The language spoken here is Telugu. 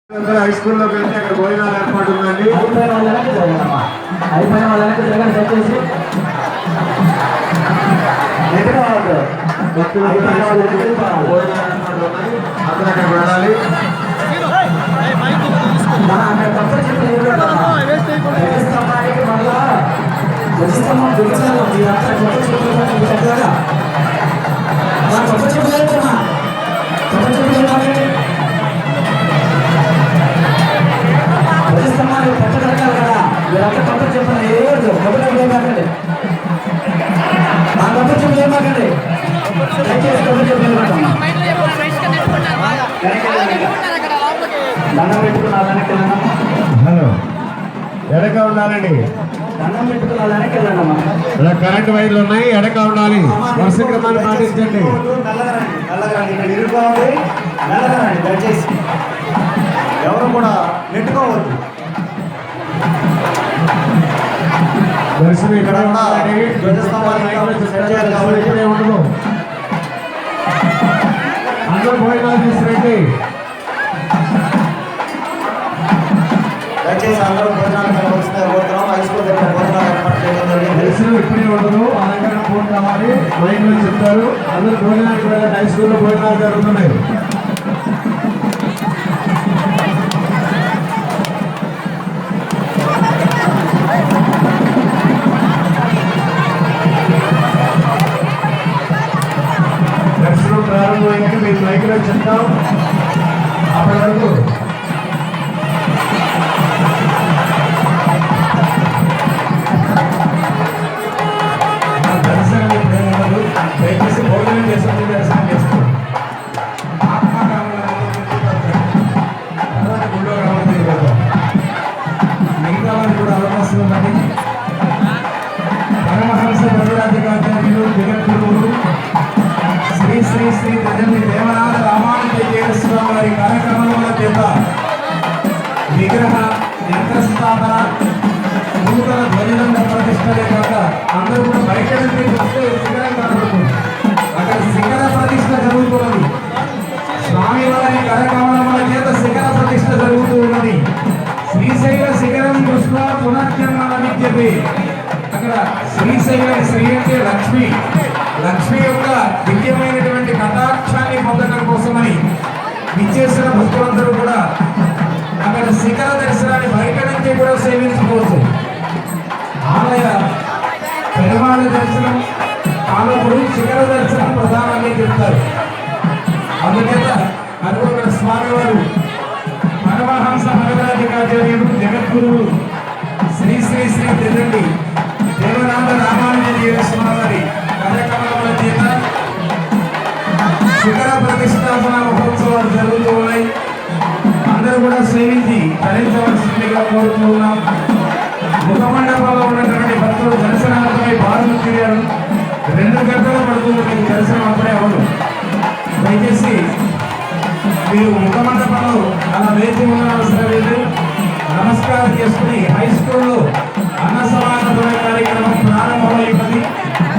హై స్కూల్లోకి వెళ్తే అక్కడ భోజనాలు ఏర్పాటు ఉందండి. అయిపోయిన వాళ్ళకి జరగండి దయచేసి. భోజనాలు ఏర్పాట్లు ఉన్నాయి, అందరూ అక్కడికి వెళ్ళాలి. పెట్టగలగాలి కదా మీరంతా కొత్త చెప్పండి. ఏదో మొదలు ఏమాకండి, ఆ కొత్త చెప్పు ఏమాకండి, దయచేసి కొత్త చెప్పు ఏమాకమ్మా. దండం పెట్టుకున్నా వెనక్కి వెళ్ళండి. హలో, ఎడక ఉండాలండి. దండం పెట్టుకున్నా వెనక్కి వెళ్ళండమ్మా. ఇలా కరెంట్ వైర్లు ఉన్నాయి, ఎడక ఉండాలి. వరుస క్రమాన్ని పాటించండి. మెల్లగరండి దయచేసి, ఎవరు కూడా నెట్టుకోవద్దు. దర్శనం ఇక్కడ ఉండాలండి. ఉండదు, అందరూ భోజనాలు తీసుకురండి. దయచేసి అందరూ భోజనాలు వస్తే పోతున్నాం. హై స్కూల్ దగ్గర భోజనాలు ఏర్పాటు చేయడం జరిగింది. దర్శనం ఇప్పుడే ఉండదు, అలంకరణ ఫోన్ కావాలి, మైక్లో చెప్తారు. అందరూ భోజనానికి వెళ్ళాలి. హై స్కూల్లో భోజనాలు జరుగుతున్నాయి. దర్శనం ప్రారంభమయ్యాక మీరు మైక్లో చెప్తాం. అప్పటి వరకు దర్శనం ఇప్పుడే ఉండదు. దయచేసి భోజనం చేసుకుని దర్శనం చేసుకోండి. తర్వాత గుళ్ళో రావాలి కదా, మిగతా వారికి కూడా అవకాశం ఉందని పరమహంస భద్రాధికాచార్యులు జగద్గురువులు శ్రీ శ్రీ శ్రీ ప్రజల్ని దేవనాథ రామానుజయ్య స్వామి వారి కార్యక్రమాల చేత విగ్రహ యంత్ర స్థాపన, నూతన ధ్వజదండ ప్రతిష్టలే కాక అందరూ కూడా బయట నుంచి వస్తే శిఖరం కనబడుతుంది. అక్కడ శిఖర ప్రతిష్ట జరుగుతున్నది. స్వామివారి కార్యక్రమాల చేత శిఖర ప్రతిష్ట జరుగుతూ ఉన్నది. శ్రీశైల శిఖరం దృష్ట్యా పునర్జన్మ విద్యతే. అక్కడ శ్రీశైలం, శ్రీ అంటే లక్ష్మి, లక్ష్మి యొక్క దివ్యమైనటువంటి కటాక్షాన్ని పొందడం కోసమని విచ్చేసిన భక్తులందరూ కూడా అక్కడ శిఖర దర్శనాన్ని బయట నుంచి కూడా సేవించుకోవచ్చు. ఆలయ పెరుమాళ దర్శనం కాలప్పుడు శిఖర దర్శనం ప్రధానంగా చెప్తారు. అందుచేత అక్కడ స్వామివారు పరమహంస భగవద్గీతాచార్యుడు జగద్గురువు శ్రీ శ్రీ శ్రీ తిరుండి దేవనాథ రామానుజయ్య స్వామి వారి కార్యక్రమాల చేత శిఖర ప్రతిష్టాపన మహోత్సవాలు జరుగుతూ ఉన్నాయి. అందరూ కూడా సేవించి ధరించవలసిందిగా కోరుతూ ఉన్నాం. ముఖమండపంలో ఉన్నటువంటి భక్తులు దర్శనాలపై బాధలు తిరిగారు. 2 గంటలు పడుతుంది మీకు దర్శనం, అప్పుడే అవ్వదు. దయచేసి మీరు ముఖమండపంలో అలా వేచి ఉండవలసిన లేదు. నమస్కారం చేసుకుని హై స్కూల్లో అన్న సమాన కార్యక్రమం